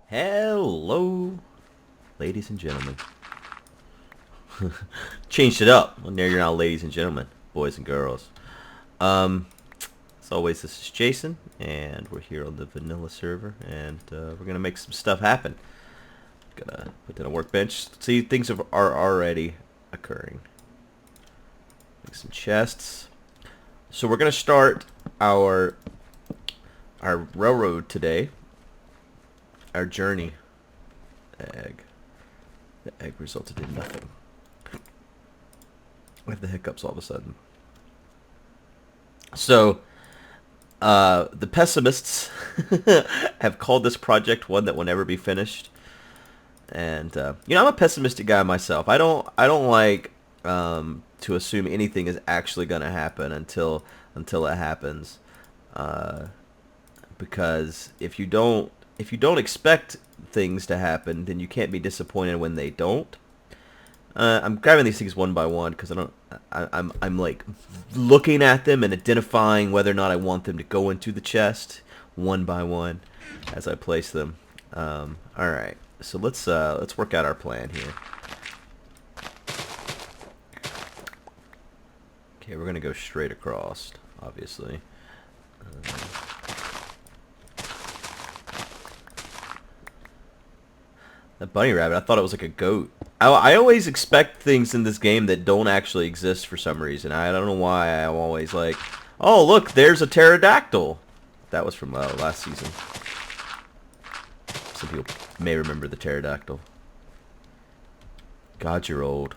Hello, ladies and gentlemen. Changed it up. Well, now you're not ladies and gentlemen, boys and girls. As always, this is Jason, and we're here on the vanilla server, and we're gonna make some stuff happen. Gonna put down a workbench. See, things are already occurring. Make some chests. So we're gonna start our railroad today. Our journey. Egg. The egg resulted in nothing. I have the hiccups all of a sudden. So, the pessimists have called this project one that will never be finished. And you know, I'm a pessimistic guy myself. I don't like to assume anything is actually going to happen until it happens. Because if you don't expect things to happen, then you can't be disappointed when they don't. I'm grabbing these things one by one because I'm like looking at them and identifying whether or not I want them to go into the chest one by one as I place them. All right, so let's work out our plan here. Okay, we're gonna go straight across, obviously. That bunny rabbit, I thought it was like a goat. I always expect things in this game that don't actually exist for some reason. I don't know why I'm always like, oh look, there's a pterodactyl. That was from last season. Some people may remember the pterodactyl. God, you're old.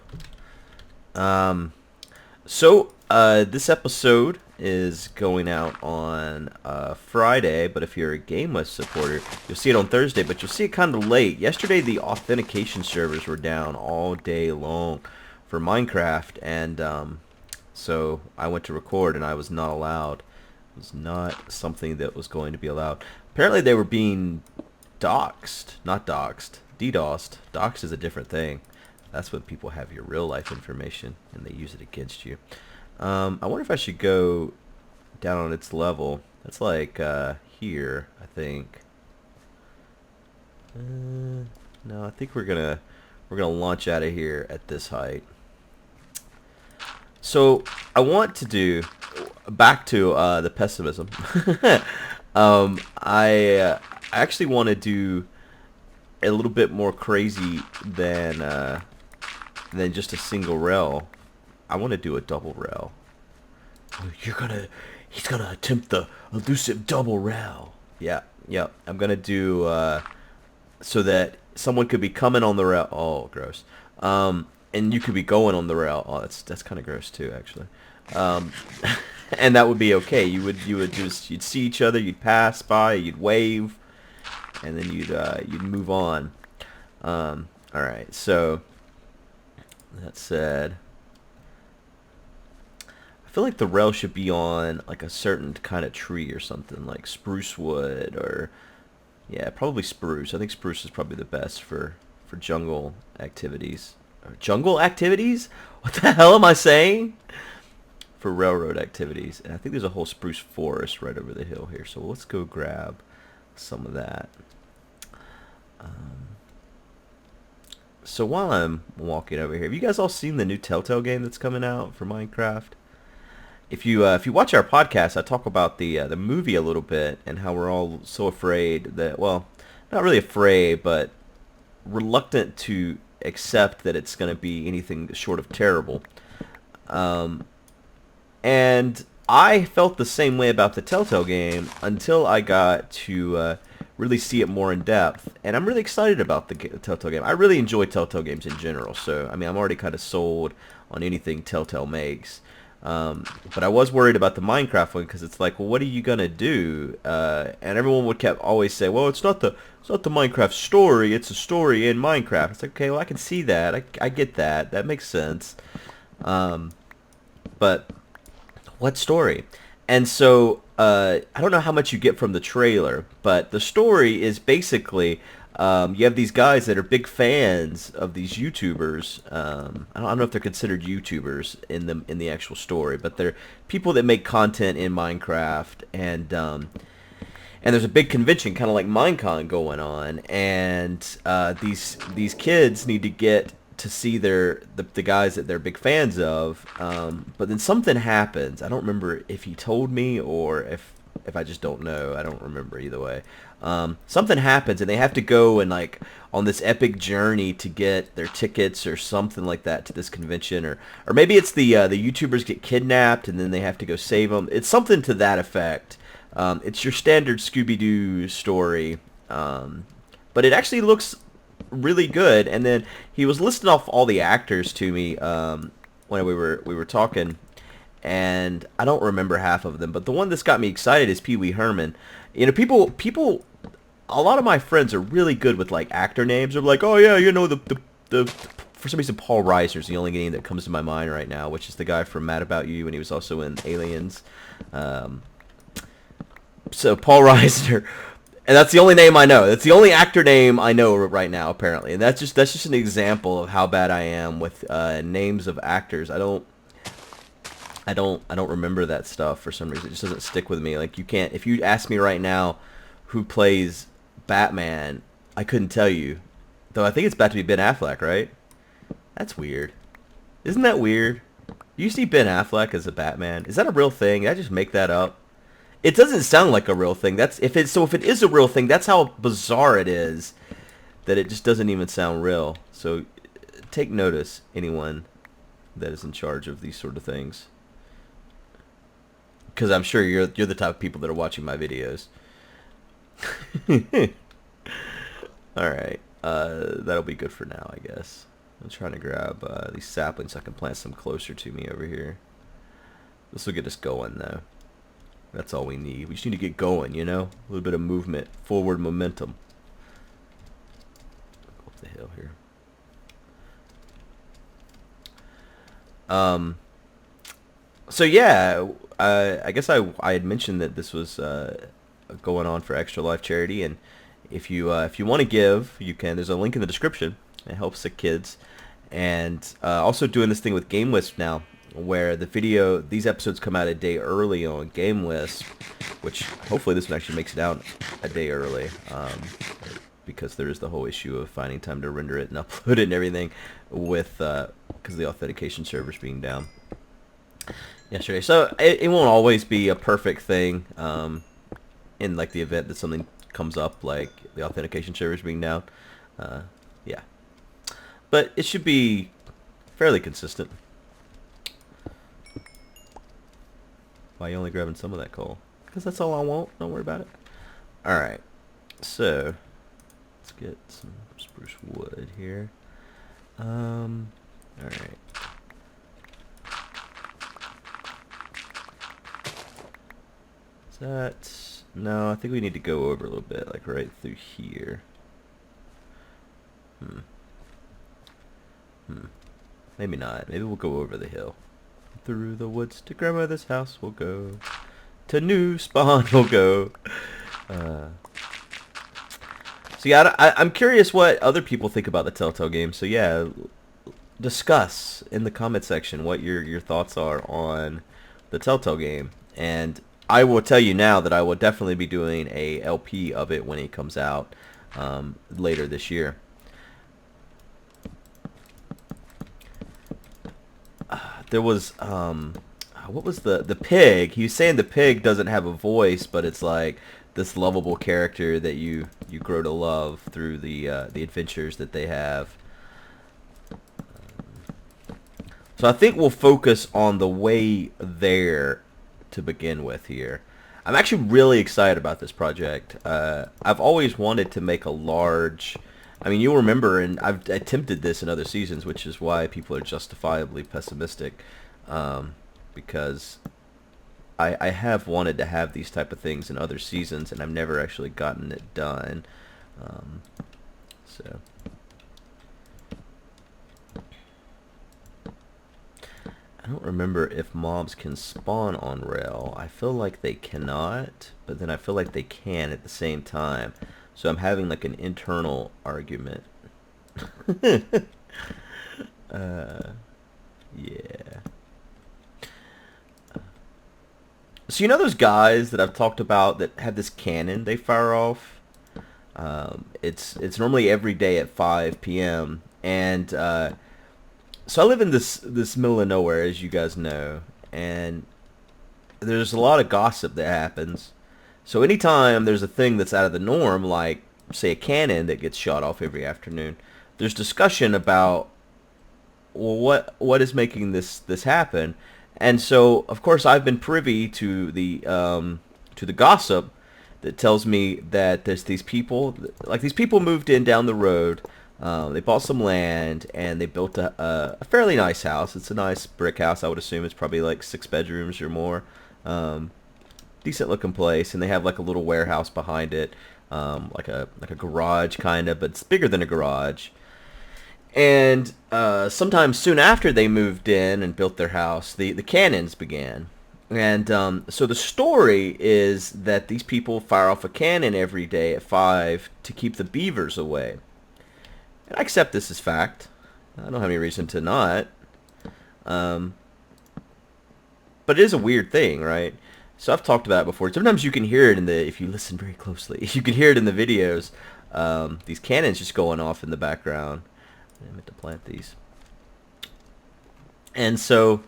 This episode is going out on Friday, but if you're a GameWest supporter, you'll see it on Thursday, but you'll see it kind of late. Yesterday, the authentication servers were down all day long for Minecraft, and so I went to record, and I was not allowed. It was not something that was going to be allowed. Apparently, they were being doxed. Not doxed. DDoSed. Doxed is a different thing. That's when people have your real-life information, and they use it against you. I wonder if I should go down on its level. That's like here, I think. No, I think we're gonna launch out of here at this height. So I want to do back to the pessimism. I actually want to do a little bit more crazy than just a single rail. I want to do a double rail. He's gonna attempt the elusive double rail. Yeah. I'm gonna do so that someone could be coming on the rail. Oh, gross. And you could be going on the rail. Oh, that's kind of gross too, actually. And that would be okay. You'd see each other. You'd pass by. You'd wave, and then you'd move on. All right. So that said, I feel like the rail should be on like a certain kind of tree or something, like spruce wood, or yeah, probably spruce. I think spruce is probably the best for jungle activities. Jungle activities? What the hell am I saying? For railroad activities. And I think there's a whole spruce forest right over the hill here. So let's go grab some of that. So while I'm walking over here, have you guys all seen the new Telltale game that's coming out for Minecraft? If you watch our podcast, I talk about the movie a little bit and how we're all so afraid that, well, not really afraid, but reluctant to accept that it's going to be anything short of terrible. And I felt the same way about the Telltale game until I got to really see it more in depth. And I'm really excited about the Telltale game. I really enjoy Telltale games in general. So, I mean, I'm already kind of sold on anything Telltale makes. But I was worried about the Minecraft one because it's like, well, what are you gonna do? And everyone would always say, well, it's not the Minecraft story. It's a story in Minecraft. It's like, okay, well, I can see that. I get that. That makes sense. But what story? And so I don't know how much you get from the trailer, but the story is basically you have these guys that are big fans of these YouTubers. I don't know if they're considered YouTubers in the actual story, but they're people that make content in Minecraft, and there's a big convention, kind of like Minecon, going on, and these kids need to get to see the guys that they're big fans of. But then something happens. I don't remember if he told me or if I just don't know. I don't remember either way. Something happens and they have to go and like on this epic journey to get their tickets or something like that to this convention, or maybe it's the YouTubers get kidnapped and then they have to go save them. It's something to that effect. It's your standard Scooby-Doo story, but it actually looks really good. And then he was listing off all the actors to me when we were talking, and I don't remember half of them. But the one that's got me excited is Pee Wee Herman. You know, people, a lot of my friends are really good with like actor names. They're like, oh yeah, you know the for some reason Paul Reiser is the only name that comes to my mind right now, which is the guy from Mad About You, and he was also in Aliens. So Paul Reiser, and that's the only name I know. That's the only actor name I know right now, apparently. And that's just an example of how bad I am with names of actors. I don't remember that stuff for some reason. It just doesn't stick with me. Like you can't. If you ask me right now, who plays Batman, I couldn't tell you. Though I think it's about to be Ben Affleck, right? That's weird. Isn't that weird? You see Ben Affleck as a Batman? Is that a real thing? Did I just make that up? It doesn't sound like a real thing. If it is a real thing, that's how bizarre it is that it just doesn't even sound real. So take notice, anyone that is in charge of these sort of things, because I'm sure you're the type of people that are watching my videos. All right, that'll be good for now, I guess. I'm trying to grab these saplings so I can plant some closer to me over here. This will get us going though. That's all we need. We just need to get going, you know? A little bit of movement, forward momentum. Go up the hill here. So yeah, I guess I had mentioned that this was going on for Extra Life Charity, and if you want to give, you can. There's a link in the description. It helps the kids, and also doing this thing with Game Wisp now, where these episodes come out a day early on Game Wisp, which hopefully this one actually makes it out a day early, because there is the whole issue of finding time to render it and upload it and everything with because the authentication servers being down yesterday. So it won't always be a perfect thing in like the event that something comes up like the authentication servers being down. Yeah, but it should be fairly consistent. Why are you only grabbing some of that coal? Because that's all I want. Don't worry about it. Alright. So, let's get some spruce wood here. Alright. Is that... No, I think we need to go over a little bit, like right through here. Maybe not. Maybe we'll go over the hill. Through the woods to grandmother's house we'll go. To new spawn we'll go. So yeah, I'm curious what other people think about the Telltale game. So yeah, discuss in the comment section what your thoughts are on the Telltale game. And I will tell you now that I will definitely be doing a LP of it when it comes out later this year. There was what was the pig? He was saying the pig doesn't have a voice, but it's like this lovable character that you grow to love through the adventures that they have. So I think we'll focus on the way there to begin with here. I'm actually really excited about this project. I've always wanted to make a large... I mean, you'll remember, and I've attempted this in other seasons, which is why people are justifiably pessimistic, because I have wanted to have these type of things in other seasons, and I've never actually gotten it done. So I don't remember if mobs can spawn on rail. I feel like they cannot, but then I feel like they can at the same time. So I'm having like an internal argument. Yeah. So you know those guys that I've talked about that have this cannon they fire off? It's normally every day at 5 p.m. and so I live in this middle of nowhere, as you guys know, and there's a lot of gossip that happens. So anytime there's a thing that's out of the norm, like say a cannon that gets shot off every afternoon, there's discussion about, well, what is making this happen? And so of course I've been privy to the gossip that tells me that there's these people, like these people moved in down the road. They bought some land and they built a fairly nice house. It's a nice brick house. I would assume it's probably like 6 bedrooms or more. Decent looking place, and they have like a little warehouse behind it, like a garage kind of, but it's bigger than a garage. And sometime soon after they moved in and built their house, the cannons began. And so the story is that these people fire off a cannon every day at 5 to keep the beavers away. And I accept this as fact. I don't have any reason to not. But it is a weird thing, right? So I've talked about it before. Sometimes you can hear it if you listen very closely, you can hear it in the videos. These cannons just going off in the background. I meant to plant these. And so,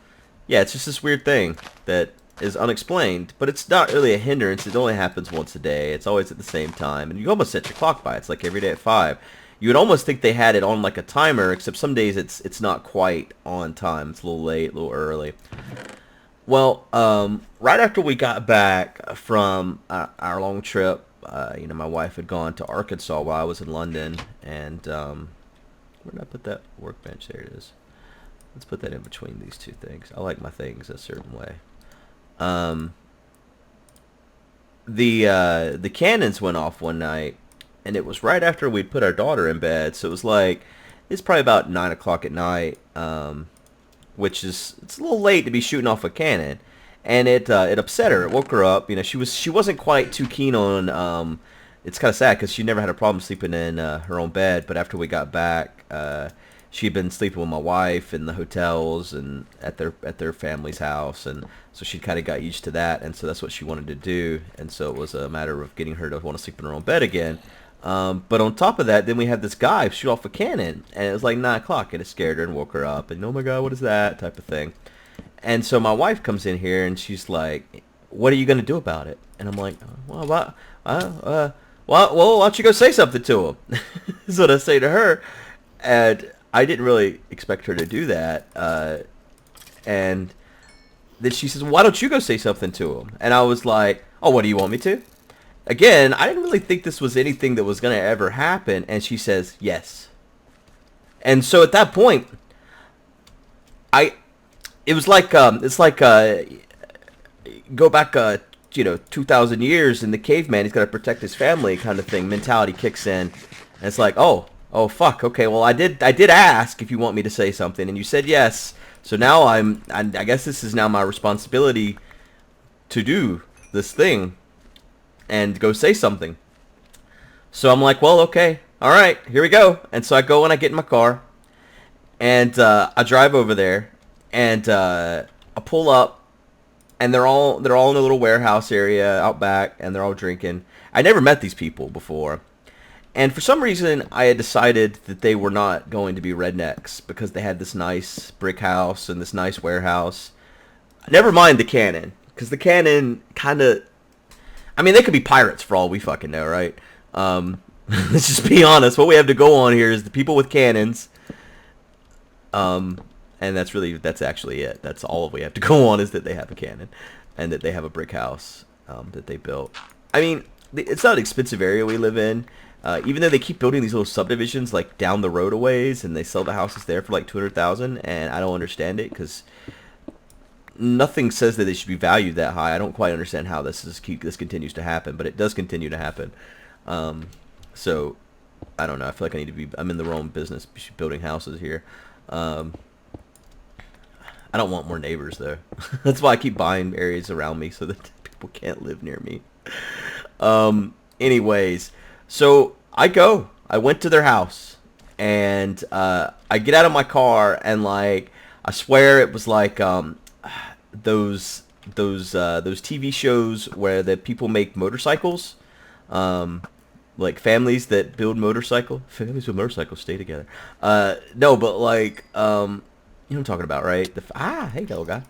yeah, it's just this weird thing that is unexplained, but it's not really a hindrance. It only happens once a day. It's always at the same time, and you almost set your clock by it. It's like every day at 5. You would almost think they had it on like a timer, except some days it's not quite on time. It's a little late, a little early. Well, right after we got back from our long trip, my wife had gone to Arkansas while I was in London, and where did I put that workbench? There it is. Let's put that in between these two things. I like my things a certain way. The cannons went off one night, and it was right after we'd put our daughter in bed. So it's probably about 9 o'clock at night, which it's a little late to be shooting off a cannon, and it upset her. It woke her up. She wasn't quite too keen on. It's kind of sad because she never had a problem sleeping in her own bed, but after we got back, she'd been sleeping with my wife in the hotels and at their family's house, and so she kind of got used to that, and so that's what she wanted to do, and so it was a matter of getting her to want to sleep in her own bed again. But on top of that, then we had this guy shoot off a cannon, and it was like 9 o'clock, and it scared her and woke her up, and oh my god, what is that, type of thing. And so my wife comes in here, and she's like, what are you going to do about it? And I'm like, well, why don't you go say something to him? Is what I say to her. And I didn't really expect her to do that. And then she says, why don't you go say something to him? And I was like, oh, what do you want me to? Again, I didn't really think this was anything that was going to ever happen. And she says, yes. And so at that point, it was like, it's like, go back, 2,000 years, and the caveman, he's got to protect his family kind of thing. Mentality kicks in. And it's like, oh, fuck, okay, well, I did ask if you want me to say something, and you said yes. So now I guess this is now my responsibility to do this thing and go say something. So I'm like, well, okay, all right, here we go. And so I go and I get in my car, and I drive over there, and I pull up, and they're all in a little warehouse area out back, and they're all drinking. I never met these people before. And for some reason, I had decided that they were not going to be rednecks because they had this nice brick house and this nice warehouse. Never mind the cannon, because the cannon kind of... I mean, they could be pirates for all we fucking know, right? Let's just be honest. What we have to go on here is the people with cannons. And that's actually it. That's all we have to go on, is that they have a cannon and that they have a brick house that they built. I mean, it's not an expensive area we live in. Even though they keep building these little subdivisions like down the road a ways, and they sell the houses there for like $200,000, and I don't understand it because nothing says that they should be valued that high. I don't quite understand how this continues to happen, but it does continue to happen. So I don't know. I feel like I'm in the wrong business building houses here. I I don't want more neighbors though. That's why I keep buying areas around me so that people can't live near me. Anyways, so I went to their house, and I get out of my car, and like I swear it was like those TV shows where the people make motorcycles, like families that build families with motorcycles stay together. No, but like you know what I'm talking about, right? Hey, little guy.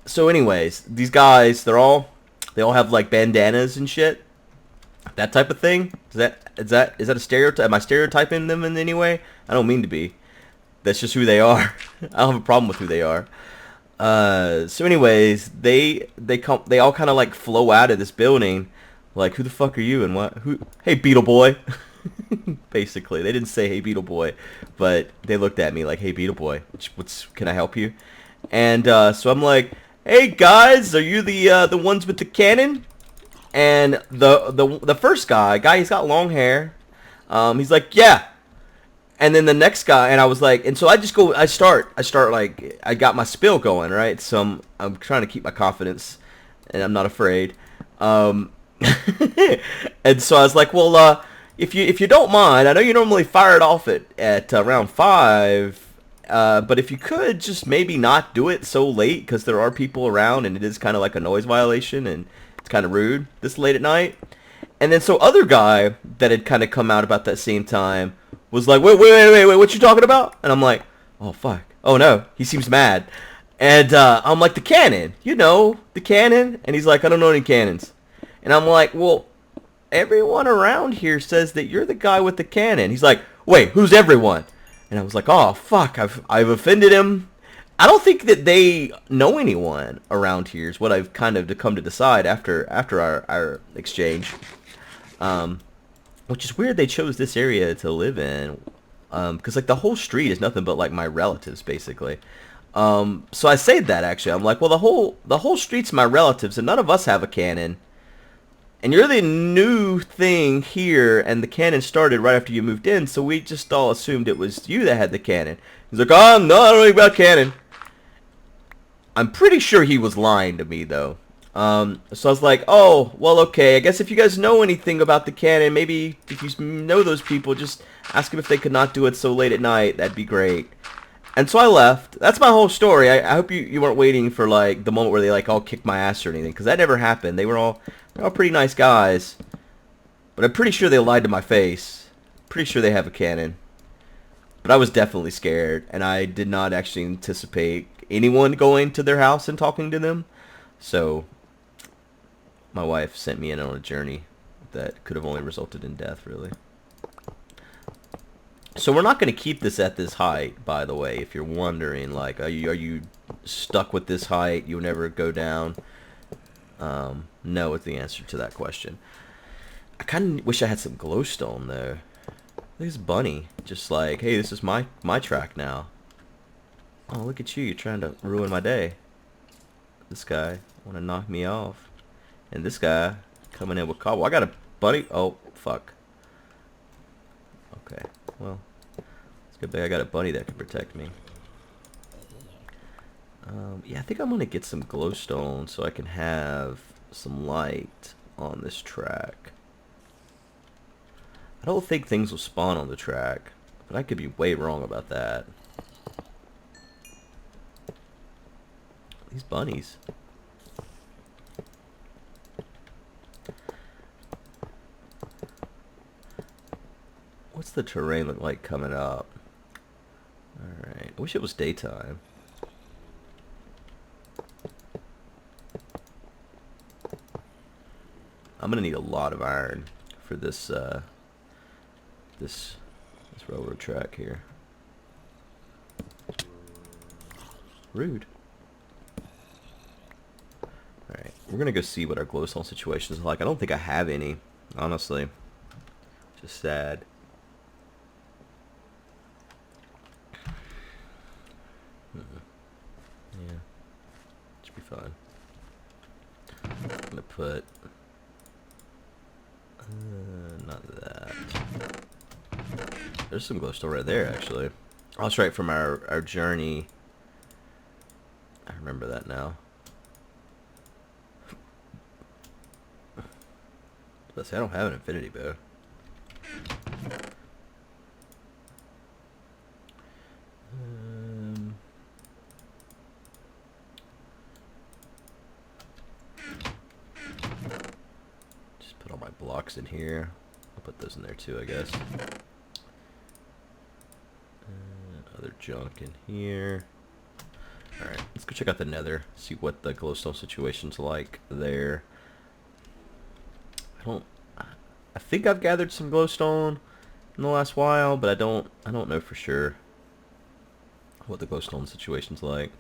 So, anyways, these guys, they all have like bandanas and shit, that type of thing. Is that a stereotype? Am I stereotyping them in any way? I don't mean to be. That's just who they are. I don't have a problem with who they are. So, anyways, they all kind of like flow out of this building, like, who the fuck are you and what? Hey, Beetle Boy. Basically, they didn't say hey Beetle Boy, but they looked at me like, hey Beetle Boy, can I help you? And so I'm like, hey guys, are you the ones with the cannon? And the first guy, he's got long hair. He's like, yeah. And then the next guy, and I was like, and so I start like, I got my spill going, right? So I'm trying to keep my confidence, and I'm not afraid. And so I was like, well, if you don't mind, I know you normally fire it off at around 5, but if you could just maybe not do it so late, because there are people around, and it is kind of like a noise violation, and it's kind of rude this late at night. And then so other guy that had kind of come out about that same time was like, wait, what you talking about? And I'm like, oh fuck, oh no, he seems mad. And I'm like, the cannon, the cannon. And he's like, I don't know any cannons. And I'm like, well, everyone around here says that you're the guy with the cannon. He's like, wait, who's everyone? And I was like, oh fuck, I've offended him. I don't think that they know anyone around here is what I've kind of come to decide after our exchange. Which is weird they chose this area to live in, because like the whole street is nothing but like my relatives basically. So I said that actually. I'm like, well, the whole street's my relatives, and none of us have a cannon. And you're the new thing here, and the cannon started right after you moved in, so we just all assumed it was you that had the cannon. He's like, oh, no, I don't know about cannon. I'm pretty sure he was lying to me, though. So I was like, oh, well, okay, I guess if you guys know anything about the cannon, maybe if you know those people, just ask them if they could not do it so late at night. That'd be great. And so I left. That's my whole story. I hope you weren't waiting for, like, the moment where they, like, all kicked my ass or anything, because that never happened. They're all pretty nice guys. But I'm pretty sure they lied to my face. Pretty sure they have a cannon. But I was definitely scared, and I did not actually anticipate anyone going to their house and talking to them. So my wife sent me in on a journey that could have only resulted in death, really. So we're not going to keep this at this height, by the way, if you're wondering, like, are you stuck with this height? You'll never go down? No is the answer to that question. I kind of wish I had some glowstone, though. Look at this bunny. Just like, hey, this is my track now. Oh, look at you. You're trying to ruin my day. This guy want to knock me off. And this guy coming in with cobble. I got a bunny. Oh, fuck. Okay. Well, it's good thing I got a bunny that can protect me. Yeah, I think I'm going to get some glowstone so I can have some light on this track. I don't think things will spawn on the track, but I could be way wrong about that. These bunnies. What's the terrain look like coming up? Alright, I wish it was daytime. I'm gonna need a lot of iron for this this railroad track here. Rude. Alright, we're gonna go see what our glowstone situation is like. I don't think I have any, honestly. Just sad. Yeah, should be fine. I'm gonna put not that. There's some glowstone right there, actually. Oh, that's right, from our journey remember that now. Let's say I don't have an infinity bow. Just put all my blocks in here. I'll put those in there too, I guess. Other junk in here. Alright, let's go check out the Nether. See what the glowstone situation's like there. I think I've gathered some glowstone in the last while, but I don't know for sure what the glowstone situation's like.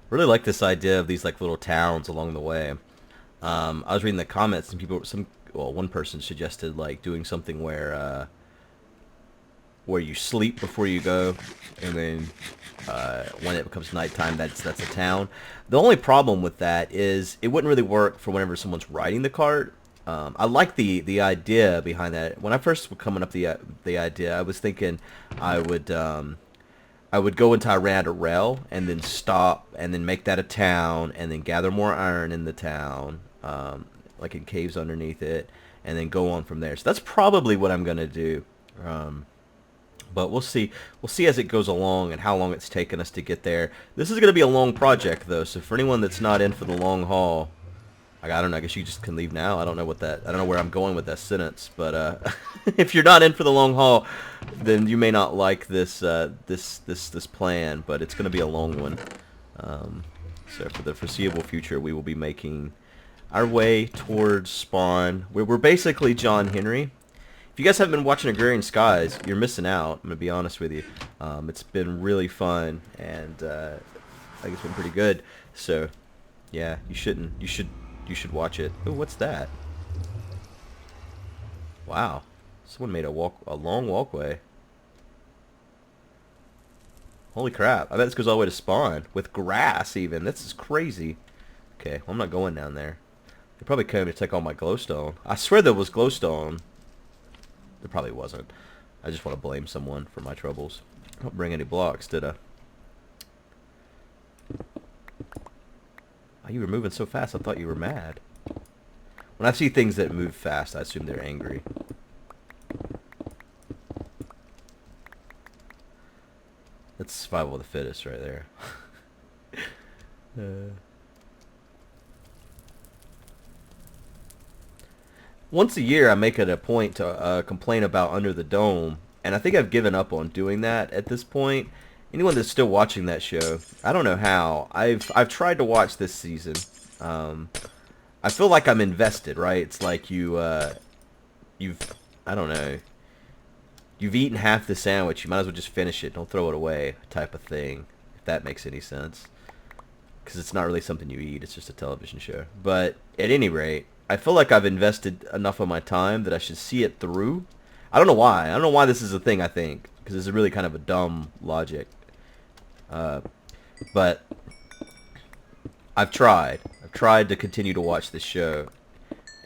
Really like this idea of these like little towns along the way. I was reading the comments and one person suggested like doing something where you sleep before you go, and then when it becomes nighttime, that's a town. The only problem with that is it wouldn't really work for whenever someone's riding the cart. I like the idea behind that. When I first was coming up the idea, I was thinking I would go until I ran out of rail, and then stop, and then make that a town, and then gather more iron in the town, like in caves underneath it, and then go on from there. So that's probably what I'm gonna do. But we'll see. We'll see as it goes along and how long it's taken us to get there. This is gonna be a long project, though. So for anyone that's not in for the long haul, I don't know. I guess you just can leave now. I don't know where I'm going with that sentence. But if you're not in for the long haul, then you may not like this this plan. But it's gonna be a long one. So for the foreseeable future, we will be making our way towards spawn. We're basically John Henry. If you guys haven't been watching Agrarian Skies, you're missing out. I'm gonna be honest with you. It's been really fun, and I think it's been pretty good. So yeah, you should watch it. Ooh, what's that? Wow, someone made a long walkway. Holy crap! I bet this goes all the way to spawn with grass even. This is crazy. Okay, well, I'm not going down there. They probably came to take all my glowstone. I swear there was glowstone. There probably wasn't. I just want to blame someone for my troubles. I don't bring any blocks, did I? Oh, you were moving so fast, I thought you were mad. When I see things that move fast, I assume they're angry. That's survival of the fittest right there. Once a year, I make it a point to complain about Under the Dome, and I think I've given up on doing that at this point. Anyone that's still watching that show, I don't know how. I've tried to watch this season. I feel like I'm invested, right? It's like I don't know. You've eaten half the sandwich. You might as well just finish it. Don't throw it away, type of thing. If that makes any sense, because it's not really something you eat. It's just a television show. But at any rate, I feel like I've invested enough of my time that I should see it through. I don't know why. I don't know why this is a thing, I think. Because it's really kind of a dumb logic. But I've tried. I've tried to continue to watch this show.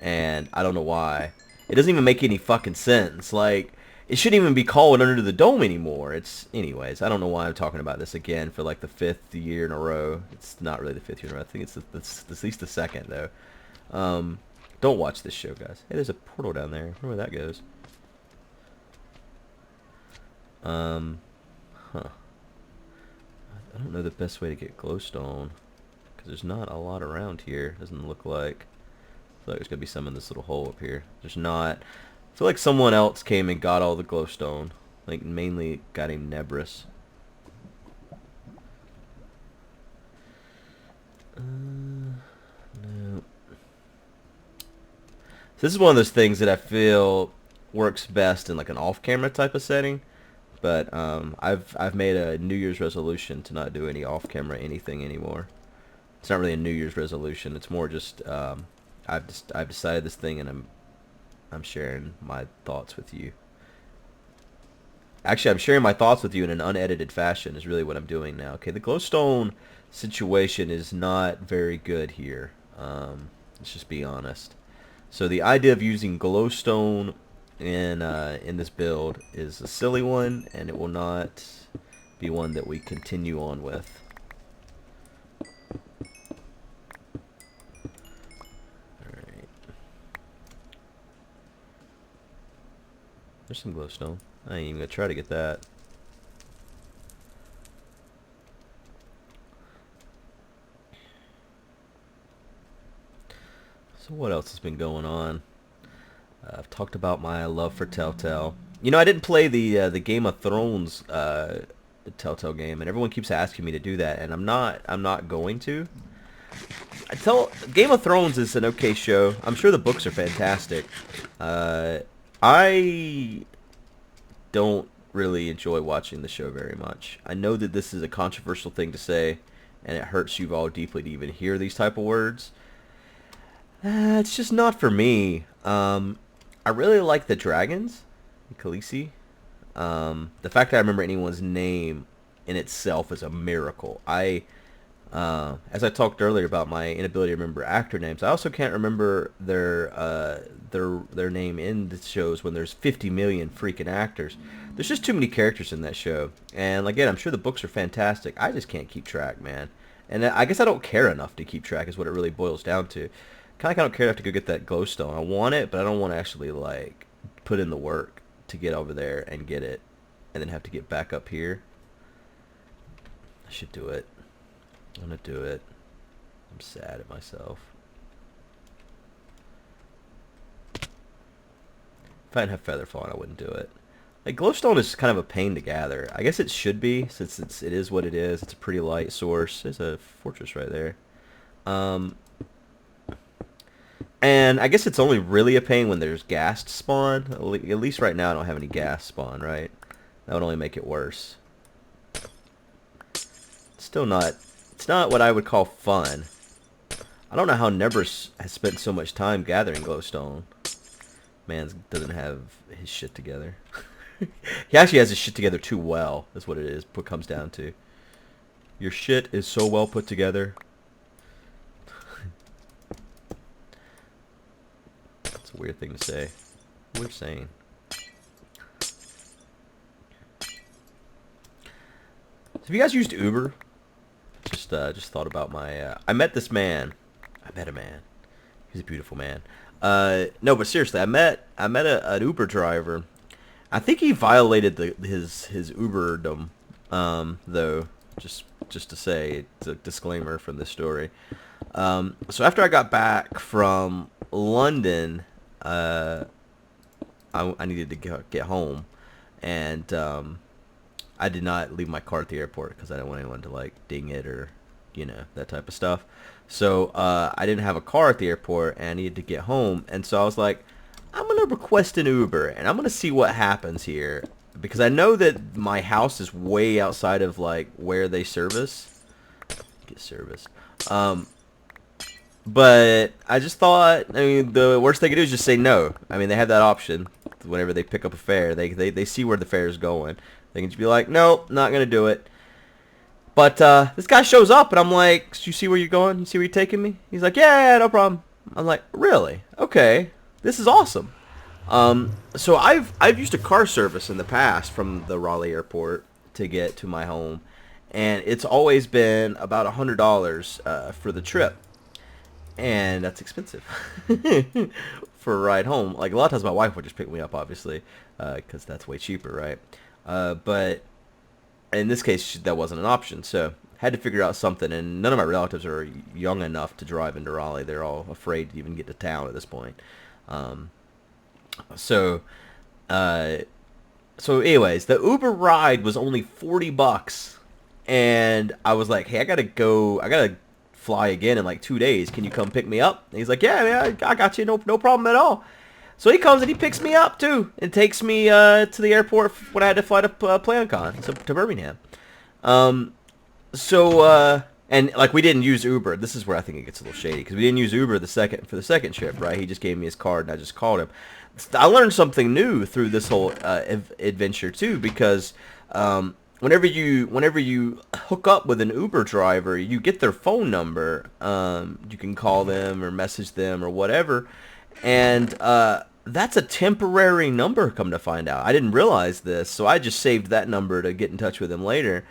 And I don't know why. It doesn't even make any fucking sense. Like, it shouldn't even be called Under the Dome anymore. Anyways, I don't know why I'm talking about this again for like the 5th year in a row. It's not really the 5th year in a row. I think it's at least the 2nd, though. Don't watch this show, guys. Hey, there's a portal down there. I wonder where that goes. Huh. I don't know the best way to get glowstone, because there's not a lot around here. Doesn't look like. I feel like there's gonna be some in this little hole up here. There's not. I feel like someone else came and got all the glowstone. Like, mainly a guy named Nebris. No. This is one of those things that I feel works best in like an off-camera type of setting, but I've made a New Year's resolution to not do any off-camera anything anymore. It's not really a New Year's resolution. It's more just I've decided this thing, and I'm sharing my thoughts with you. Actually, I'm sharing my thoughts with you in an unedited fashion is really what I'm doing now. Okay, the glowstone situation is not very good here. Let's just be honest. So the idea of using glowstone in this build is a silly one, and it will not be one that we continue on with. Alright. There's some glowstone. I ain't even gonna try to get that. So what else has been going on? I've talked about my love for Telltale. You know, I didn't play the Game of Thrones Telltale game, and everyone keeps asking me to do that, and I'm not going to. Game of Thrones is an okay show. I'm sure the books are fantastic. I don't really enjoy watching the show very much. I know that this is a controversial thing to say, and it hurts you all deeply to even hear these type of words. It's just not for me. I really like the dragons, Khaleesi. The fact that I remember anyone's name in itself is a miracle. As I talked earlier about my inability to remember actor names, I also can't remember their name in the shows when there's 50 million freaking actors. There's just too many characters in that show. And again, I'm sure the books are fantastic. I just can't keep track, man. And I guess I don't care enough to keep track is what it really boils down to. Kind of don't care enough to go get that glowstone. I want it, but I don't want to actually like put in the work to get over there and get it, and then have to get back up here. I should do it. I'm gonna do it. I'm sad at myself. If I didn't have feather falling, I wouldn't do it. Like glowstone is kind of a pain to gather. I guess it should be, since it is what it is. It's a pretty light source. There's a fortress right there. And I guess it's only really a pain when there's ghast spawn. At least right now I don't have any ghast spawn, right? That would only make it worse. Still not... It's not what I would call fun. I don't know how Nebris has spent so much time gathering glowstone. Man doesn't have his shit together. He actually has his shit together too well. That's what it is. What comes down to. Your shit is so well put together. That's a weird thing to say. Weird saying. Have you guys used Uber? Just thought about my. I met this man. I met a man. He's a beautiful man. No, but seriously, I met an Uber driver. I think he violated his Uberdom. Though, just to say, it's a disclaimer from this story. So after I got back from London, I needed to get home, and I did not leave my car at the airport because I didn't want anyone to like ding it or, you know, that type of stuff. So I didn't have a car at the airport and I needed to get home. And so I was like, I'm going to request an Uber and I'm going to see what happens here. Because I know that my house is way outside of like where they service. Get serviced. But I just thought, I mean, the worst they could do is just say no. I mean, they have that option whenever they pick up a fare. They see where the fare is going. They can just be like, nope, not going to do it. But this guy shows up, and I'm like, you see where you're going? You see where you're taking me? He's like, yeah, no problem. I'm like, really? Okay. This is awesome. So I've used a car service in the past from the Raleigh airport to get to my home. And it's always been about $100 for the trip. And that's expensive for a ride home. Like, a lot of times my wife would just pick me up, obviously, because that's way cheaper, right? But in this case, that wasn't an option, so had to figure out something. And none of my relatives are young enough to drive into Raleigh. They're all afraid to even get to town at this point. So anyways, the Uber ride was only $40, and I was like, hey, I gotta fly again in like 2 days. Can you come pick me up? And he's like, yeah, man, I got you, no problem at all. So he comes and he picks me up too, and takes me to the airport when I had to fly to PlayOnCon, to Birmingham. And like we didn't use Uber. This is where I think it gets a little shady, because we didn't use Uber for the second trip, right? He just gave me his card, and I just called him. I learned something new through this whole adventure too, because whenever you hook up with an Uber driver, you get their phone number. You can call them or message them or whatever. And that's a temporary number, come to find out. I didn't realize this, so I just saved that number to get in touch with him later.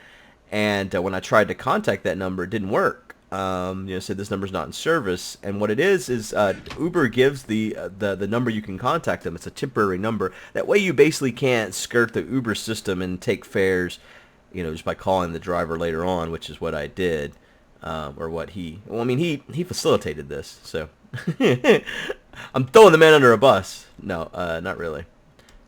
And when I tried to contact that number, it didn't work. Said this number's not in service. And what it is Uber gives the number you can contact them. It's a temporary number. That way you basically can't skirt the Uber system and take fares, just by calling the driver later on, which is what I did. Or what he facilitated this, so I'm throwing the man under a bus. No, not really,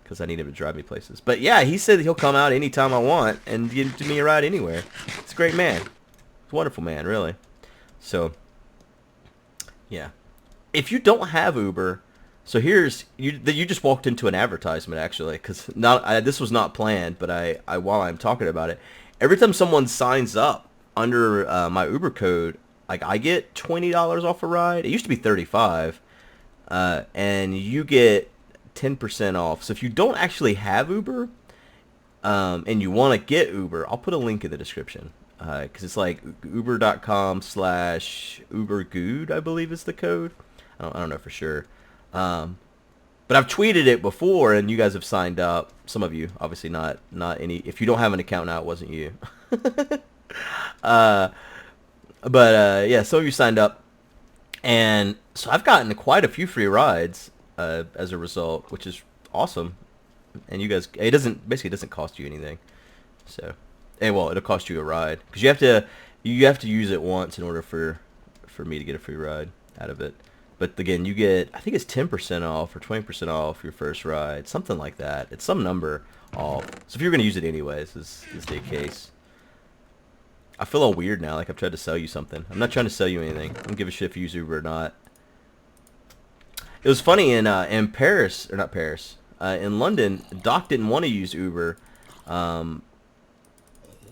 because I need him to drive me places. But yeah, he said he'll come out anytime I want and give me a ride anywhere. It's a great man. It's a wonderful man, really. So, yeah. If you don't have Uber, so you just walked into an advertisement, actually, because this was not planned, but I while I'm talking about it, every time someone signs up under my Uber code, like, I get $20 off a ride. It used to be $35, and you get 10% off. So if you don't actually have Uber, and you want to get Uber, I'll put a link in the description, because it's like uber.com/UberGuude, I believe is the code. I don't know for sure. But I've tweeted it before, and you guys have signed up. Some of you, obviously not any. If you don't have an account now, it wasn't you. Yeah, some of you signed up, and so I've gotten quite a few free rides as a result, which is awesome. And you guys, it doesn't cost you anything. So, it'll cost you a ride, because you have to use it once in order for me to get a free ride out of it. But again, you get, I think it's 10% off or 20% off your first ride, something like that. It's some number off. So if you're going to use it anyways, is the case. I feel all weird now, like I've tried to sell you something. I'm not trying to sell you anything. I don't give a shit if you use Uber or not. It was funny in Paris, or not Paris, in London, Doc didn't want to use Uber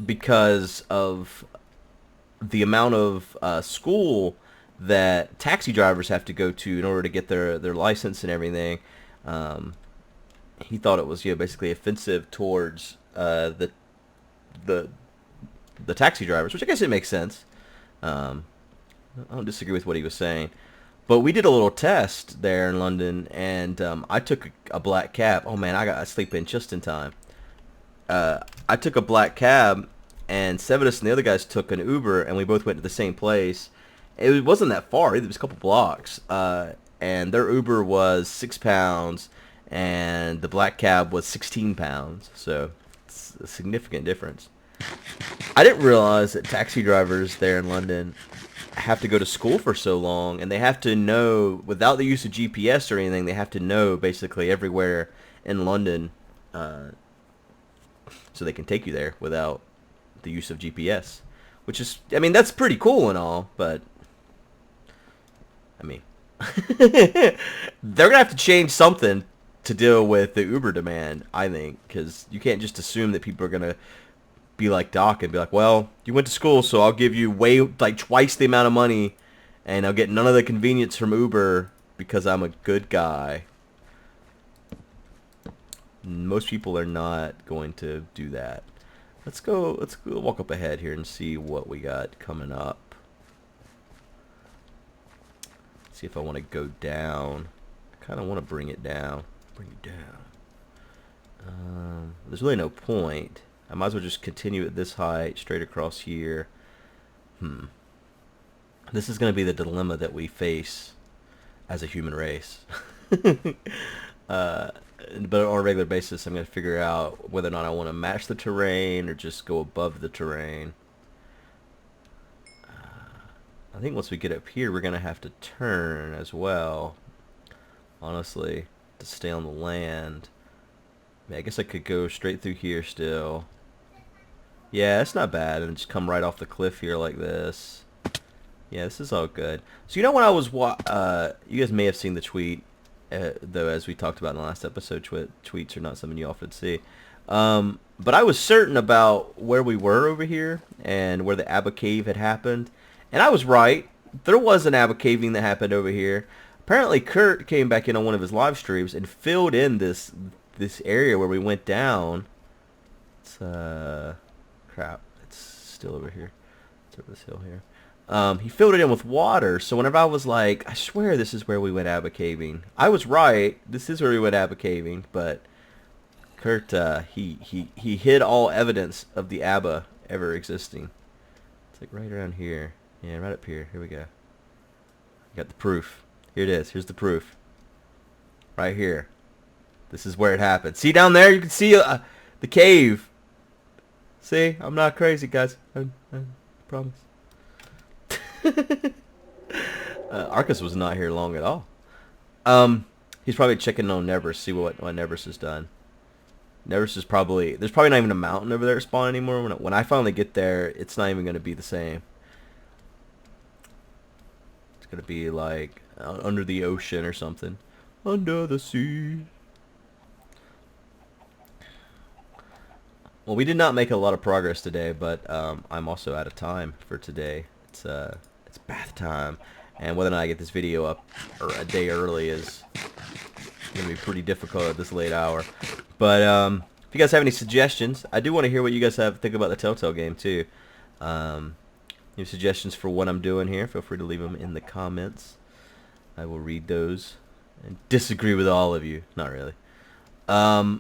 because of the amount of school that taxi drivers have to go to in order to get their license and everything. He thought it was basically offensive towards the taxi drivers, which I guess it makes sense. I don't disagree with what he was saying. But we did a little test there in London, and I took a black cab. Oh man, I got to sleep in just in time. I took a black cab, and Severus and the other guys took an Uber, and we both went to the same place. It wasn't that far either. It was a couple blocks. And their Uber was £6, and the black cab was £16. So it's a significant difference. I didn't realize that taxi drivers there in London have to go to school for so long, and they have to know, without the use of GPS or anything, they have to know basically everywhere in London, so they can take you there without the use of GPS. Which is, that's pretty cool and all, but they're gonna have to change something to deal with the Uber demand, I think, because you can't just assume that people are gonna be like Doc and be like, well, you went to school, so I'll give you twice the amount of money, and I'll get none of the convenience from Uber because I'm a good guy. Most people are not going to do that. Let's go walk up ahead here and see what we got coming up. See if I want to go down. I kind of want to bring it down. Bring it down. There's really no point. I might as well just continue at this height, straight across here. This is going to be the dilemma that we face as a human race. But on a regular basis, I'm going to figure out whether or not I want to match the terrain or just go above the terrain. I think once we get up here, we're going to have to turn as well, honestly, to stay on the land. I guess I could go straight through here still. Yeah, it's not bad, and just come right off the cliff here like this. Yeah, this is all good. So when I was you guys may have seen the tweet, though, as we talked about in the last episode, tweets are not something you often see. But I was certain about where we were over here and where the Abba Cave had happened, and I was right. There was an Abba caving that happened over here. Apparently, Kurt came back in on one of his live streams and filled in this area where we went down. It's crap. It's still over here. It's over this hill here. He filled it in with water, so whenever I was like, I swear this is where we went Abba caving. I was right. This is where we went Abba caving, but Kurt, he hid all evidence of the Abba ever existing. It's like right around here. Yeah, right up here. Here we go. Got the proof. Here it is. Here's the proof. Right here. This is where it happened. See down there? You can see the cave. See? I'm not crazy, guys. I promise. Arcus was not here long at all. He's probably checking on Nevers, see what Nevers has done. Nevers is probably... There's probably not even a mountain over there at spawn anymore. When I finally get there, it's not even going to be the same. It's going to be like under the ocean or something. Under the sea. Well, we did not make a lot of progress today, but I'm also out of time for today. It's bath time, and whether or not I get this video up a day early is going to be pretty difficult at this late hour. But if you guys have any suggestions, I do want to hear what you guys have to think about the Telltale game too. Any suggestions for what I'm doing here, feel free to leave them in the comments. I will read those and disagree with all of you. Not really. Yeah,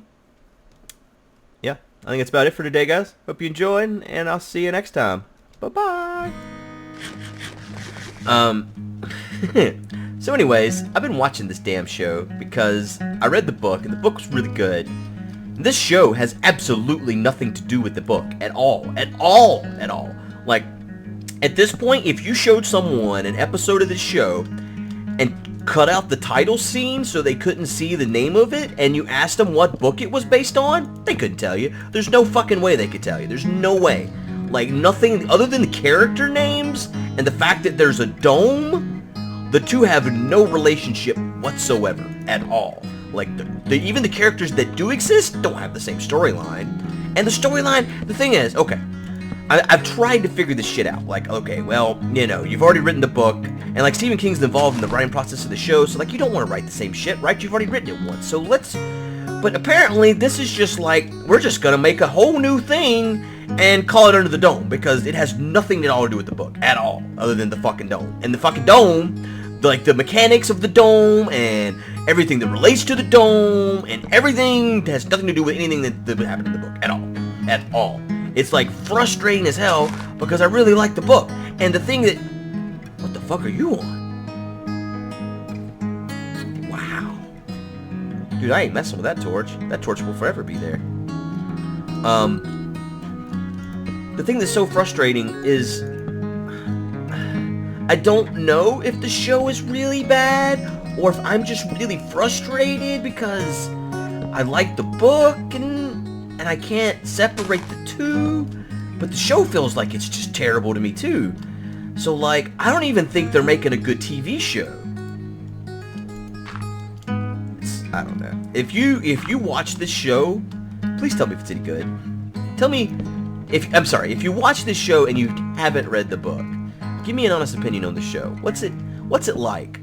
I think that's about it for today, guys. Hope you enjoyed, and I'll see you next time. Bye-bye. So anyways, I've been watching this damn show because I read the book, and the book was really good. This show has absolutely nothing to do with the book at all. At all. Like, at this point, if you showed someone an episode of this show and cut out the title scene so they couldn't see the name of it, and you asked them what book it was based on, they couldn't tell you. There's no fucking way they could tell you. There's no way. Like, nothing other than the character names and the fact that there's a dome, the two have no relationship whatsoever at all. Like, even the characters that do exist don't have the same storyline. And the storyline, the thing is, okay, I've tried to figure this shit out. Like, okay, well, you know, you've already written the book, and like Stephen King's involved in the writing process of the show, so like you don't want to write the same shit, right? You've already written it once, so let's... But apparently this is just like, we're just gonna make a whole new thing and call it Under the Dome, because it has nothing at all to do with the book at all, other than the fucking dome. And the fucking dome, like the mechanics of the dome and everything that relates to the dome and everything that has nothing to do with anything that happened in the book at all. It's like frustrating as hell because I really like the book. And the thing that... What the fuck are you on? Wow. Dude, I ain't messing with that torch. That torch will forever be there. The thing that's so frustrating is... I don't know if the show is really bad or if I'm just really frustrated because I like the book and I can't separate the two, but the show feels like it's just terrible to me too. So like, I don't even think they're making a good TV show. I don't know. If you watch this show, please tell me if it's any good. Tell me if you watch this show and you haven't read the book, give me an honest opinion on the show. What's it like?